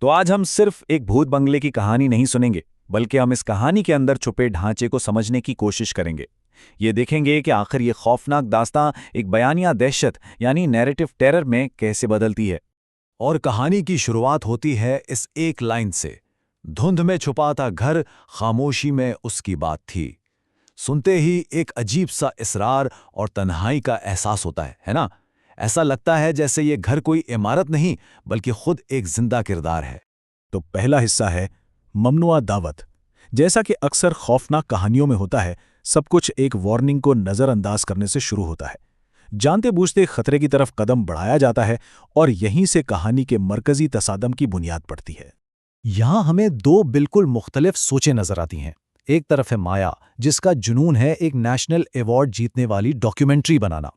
तो आज हम सिर्फ एक भूत बंगले की कहानी नहीं सुनेंगे, बल्कि हम इस कहानी के अंदर छुपे ढांचे को समझने की कोशिश करेंगे। ये देखेंगे कि आखिर ये खौफनाक दास्तां एक बयानिया दहशत यानी नैरेटिव टेरर में कैसे बदलती है। और कहानी की शुरुआत होती है इस एक लाइन से। धुंध में छुपा था घर, खामोशी में उसकी बात थी। सुनते ही एक अजीब सा इसरार और तन्हाई का एहसास होता है ना? ऐसा लगता है जैसे ये घर कोई इमारत नहीं, बल्कि खुद एक जिंदा किरदार है। तो पहला हिस्सा है ममनुआ दावत। जैसा कि अक्सर खौफनाक कहानियों में होता है, सब कुछ एक वार्निंग को नज़रअंदाज करने से शुरू होता है। जानते बूझते खतरे की तरफ कदम बढ़ाया जाता है और यहीं से कहानी के मरकजी तसादम की बुनियाद पड़ती है। यहां हमें दो बिल्कुल मुख्तलिफ सोचें नजर आती हैं। एक तरफ है माया, जिसका जुनून है एक नेशनल अवार्ड जीतने वाली डॉक्यूमेंट्री बनाना।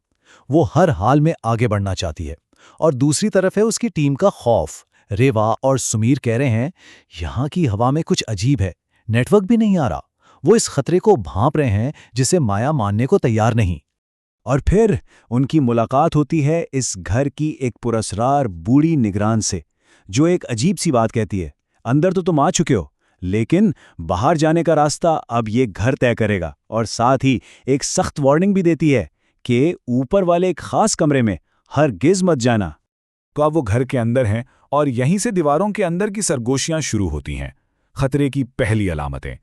वो हर हाल में आगे बढ़ना चाहती है। और दूसरी तरफ है उसकी टीम का खौफ। रेवा और सुमीर कह रहे हैं, यहां की हवा में कुछ अजीब है, नेटवर्क भी नहीं आ रहा। वो इस खतरे को भांप रहे हैं जिसे माया मानने को तैयार नहीं। और फिर उनकी मुलाकात होती है इस घर की एक पुरस्रार बूढ़ी निगरान से, जो एक अजीब सी बात कहती है, अंदर तो तुम आ चुके हो, लेकिन बाहर जाने का रास्ता अब ये घर तय करेगा। और साथ ही एक सख्त वार्निंग भी देती है कि ऊपर वाले एक खास कमरे में हरगिज मत जाना। तो अब वो घर के अंदर हैं और यहीं से दीवारों के अंदर की सरगोशियां शुरू होती हैं। खतरे की पहली अलामतें।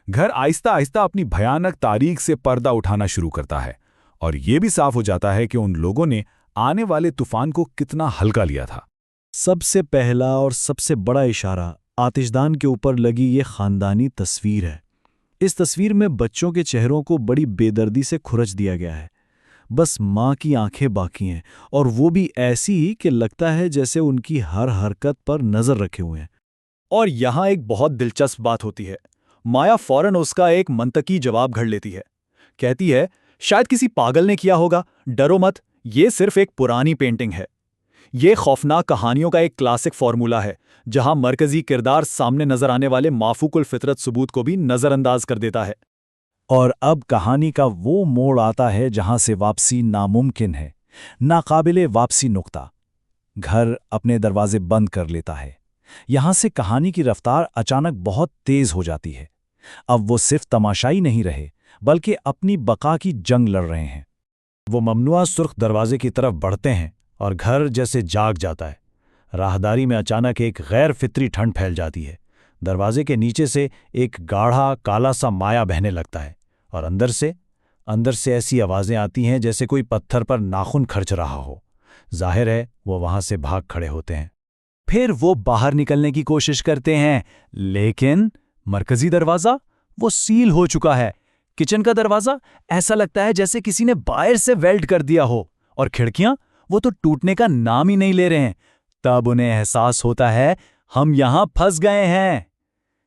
घर आहिस्ता आहिस्ता अपनी भयानक तारीख से पर्दा उठाना शुरू करता है और ये भी साफ हो जाता है कि उन लोगों ने आने वाले तूफान को कितना हल्का लिया था। सबसे पहला और सबसे बड़ा इशारा आतिशदान के ऊपर लगी ये खानदानी तस्वीर है। इस तस्वीर में बच्चों के चेहरों को बड़ी बेदर्दी से खुरच दिया गया है। बस माँ की आंखें बाकी हैं, और वो भी ऐसी कि लगता है जैसे उनकी हर हरकत पर नजर रखे हुए हैं। और यहाँ एक बहुत दिलचस्प बात होती है। माया फौरन उसका एक मंतकी जवाब घड़ लेती है। कहती है, शायद किसी पागल ने किया होगा, डरो मत, ये सिर्फ एक पुरानी पेंटिंग है। ये खौफनाक कहानियों का एक क्लासिक फॉर्मूला है, जहां मरकजी किरदार सामने नजर आने वाले माफूकुल फितरत सबूत को भी नजरअंदाज कर देता है। और अब कहानी का वो मोड़ आता है जहां से वापसी नामुमकिन है, नाकाबिले वापसी नुक्ता। घर अपने दरवाजे बंद कर लेता है। यहां से कहानी की रफ्तार अचानक बहुत तेज हो जाती है। अब वो सिर्फ तमाशाई नहीं रहे, बल्कि अपनी बका की जंग लड़ रहे हैं। वो ममनुआ सुर्ख दरवाजे की तरफ बढ़ते हैं और घर जैसे जाग जाता है। राहदारी में अचानक एक गैर फितरी ठंड फैल जाती है। दरवाजे के नीचे से एक गाढ़ा काला सा माया बहने लगता है और अंदर से ऐसी आवाज़ें आती हैं जैसे कोई पत्थर पर नाखून खर्च रहा हो। जाहिर है वो वहां से भाग खड़े होते हैं। फिर वो बाहर निकलने की कोशिश करते हैं, लेकिन मरकजी दरवाज़ा वो सील हो चुका है। किचन का दरवाज़ा ऐसा लगता है जैसे किसी ने बाहर से वेल्ड कर दिया हो, और खिड़कियां वो तो टूटने का नाम ही नहीं ले रहे हैं। तब उन्हें एहसास होता है, हम यहां फंस गए हैं।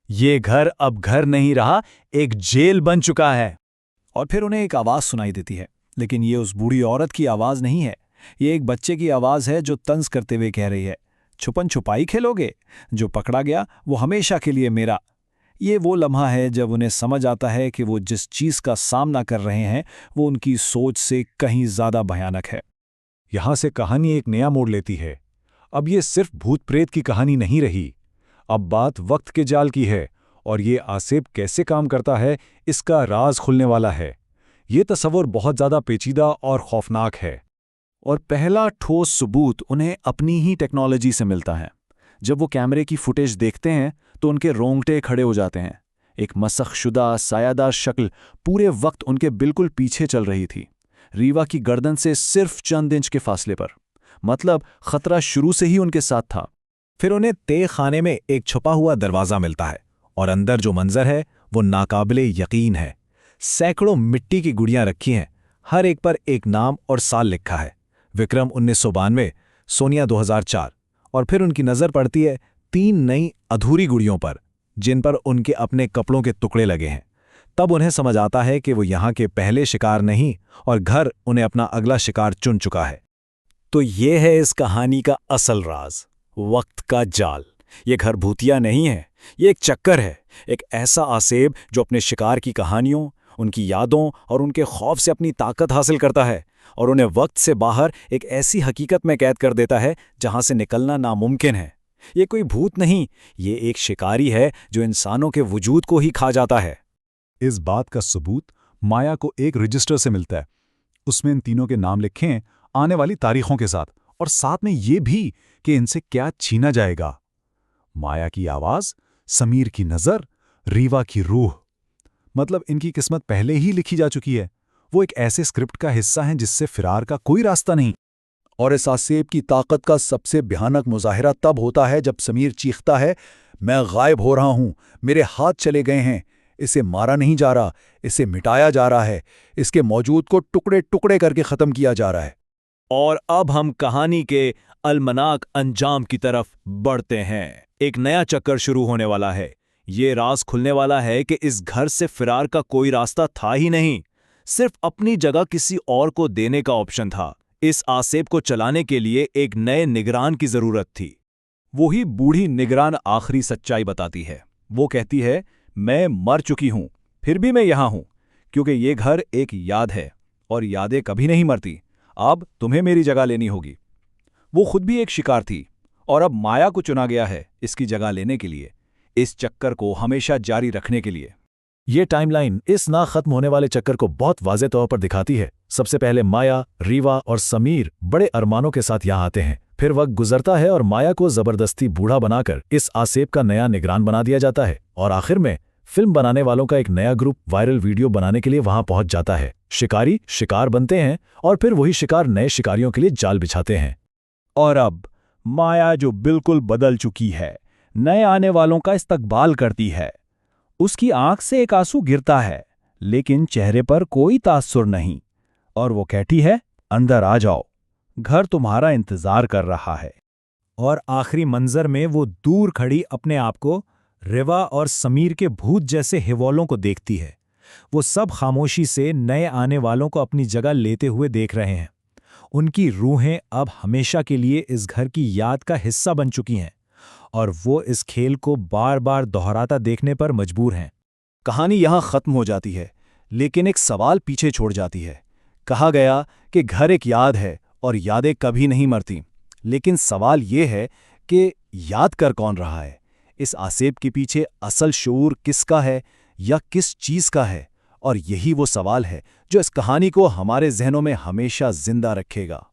ये घर अब घर नहीं रहा, एक जेल बन चुका है। और फिर उन्हें एक आवाज़ सुनाई देती है, लेकिन ये उस बूढ़ी औरत की आवाज़ नहीं है। ये एक बच्चे की आवाज़ है जो तंज करते हुए कह रही है, छुपन छुपाई खेलोगे? जो पकड़ा गया वो हमेशा के लिए मेरा। ये वो लम्हा है जब उन्हें समझ आता है कि वो जिस चीज़ का सामना कर रहे हैं वो उनकी सोच से कहीं ज़्यादा भयानक है। यहां से कहानी एक नया मोड़ लेती है। अब ये सिर्फ भूत प्रेत की कहानी नहीं रही। अब बात वक्त के जाल की है, और ये आसेब कैसे काम करता है इसका राज खुलने वाला है। ये तस्वर बहुत ज़्यादा पेचीदा और खौफनाक है। और पहला ठोस सबूत उन्हें अपनी ही टेक्नोलॉजी से मिलता है। जब वो कैमरे की फुटेज देखते हैं तो उनके रोंगटे खड़े हो जाते हैं। एक मसखशुदा सायादार शक्ल पूरे वक्त उनके बिल्कुल पीछे चल रही थी, रीवा की गर्दन से सिर्फ चंद इंच के फासले पर। मतलब खतरा शुरू से ही उनके साथ था। फिर उन्हें तय खाने में एक छुपा हुआ दरवाज़ा मिलता है, और अंदर जो मंजर है वो नाकाबिले यकीन है। सैकड़ों मिट्टी की गुड़ियां रखी हैं, हर एक पर एक नाम और साल लिखा है। विक्रम 1992, सोनिया 2004। और फिर उनकी नज़र पड़ती है 3 नई अधूरी गुड़ियों पर, जिन पर उनके अपने कपड़ों के टुकड़े लगे हैं। तब उन्हें समझ आता है कि वो यहाँ के पहले शिकार नहीं, और घर उन्हें अपना अगला शिकार चुन चुका है। तो ये है इस कहानी का असल राज, वक्त का जाल। ये घर भूतिया नहीं है, ये एक चक्कर है, एक ऐसा आसेब जो अपने शिकार की कहानियों, उनकी यादों और उनके खौफ से अपनी ताकत हासिल करता है, और उन्हें वक्त से बाहर एक ऐसी हकीकत में कैद कर देता है जहां से निकलना नामुमकिन है। ये कोई भूत नहीं, ये एक शिकारी है जो इंसानों के वजूद को ही खा जाता है। इस बात का सबूत माया को एक रजिस्टर से मिलता है। उसमें इन तीनों के नाम लिखे हैं आने वाली तारीखों के साथ, और साथ में ये भी कि इनसे क्या छीना जाएगा। माया की आवाज, समीर की नजर, रीवा की रूह। मतलब इनकी किस्मत पहले ही लिखी जा चुकी है। वो एक ऐसे स्क्रिप्ट का हिस्सा हैं जिससे फिरार का कोई रास्ता नहीं। और इस आसेब की ताकत का सबसे भयानक मुजाहिरा तब होता है जब समीर चीखता है, मैं गायब हो रहा हूं, मेरे हाथ चले गए हैं, इसे मारा नहीं जा रहा, इसे मिटाया जा रहा है, इसके मौजूद को टुकड़े टुकड़े करके खत्म किया जा रहा है। और अब हम कहानी के अलमनाक अंजाम की तरफ बढ़ते हैं। एक नया चक्कर शुरू होने वाला है। ये राज खुलने वाला है कि इस घर से फिरार का कोई रास्ता था ही नहीं, सिर्फ अपनी जगह किसी और को देने का ऑप्शन था। इस आसेब को चलाने के लिए एक नए निगरान की जरूरत थी। वही बूढ़ी निगरान आखिरी सच्चाई बताती है। वो कहती है, मैं मर चुकी हूं, फिर भी मैं यहां हूं, क्योंकि ये घर एक याद है और यादें कभी नहीं मरती। अब तुम्हें मेरी जगह लेनी होगी। वो खुद भी एक शिकार थी और अब माया को चुना गया है इसकी जगह लेने के लिए, इस चक्कर को हमेशा जारी रखने के लिए। ये टाइमलाइन इस ना खत्म होने वाले चक्कर को बहुत वाज़े तौर पर दिखाती है। सबसे पहले माया, रीवा और समीर बड़े अरमानों के साथ यहाँ आते हैं। फिर वक्त गुजरता है और माया को जबरदस्ती बूढ़ा बनाकर इस आसेब का नया निगरान बना दिया जाता है। और आखिर में फिल्म बनाने वालों का एक नया ग्रुप वायरल वीडियो बनाने के लिए वहां पहुंच जाता है। शिकारी शिकार बनते हैं और फिर वही शिकार नए शिकारियों के लिए जाल बिछाते हैं। और अब माया, जो बिल्कुल बदल चुकी है, नए आने वालों का इस्तकबाल करती है। उसकी आंख से एक आंसू गिरता है, लेकिन चेहरे पर कोई तासुर नहीं, और वो कहती है, अंदर आ जाओ, घर तुम्हारा इंतजार कर रहा है। और आखिरी मंजर में वो दूर खड़ी अपने आप को रिवा और समीर के भूत जैसे हिवोलों को देखती है। वो सब खामोशी से नए आने वालों को अपनी जगह लेते हुए देख रहे हैं। उनकी रूहें अब हमेशा के लिए इस घर की याद का हिस्सा बन चुकी हैं, और वो इस खेल को बार बार दोहराता देखने पर मजबूर हैं। कहानी यहाँ खत्म हो जाती है, लेकिन एक सवाल पीछे छोड़ जाती है। कहा गया कि घर एक याद है और यादें कभी नहीं मरती, लेकिन सवाल ये है कि याद कर कौन रहा है? इस आसेब के पीछे असल शऊर किसका है या किस चीज़ का है? और यही वो सवाल है जो इस कहानी को हमारे जहनों में हमेशा जिंदा रखेगा।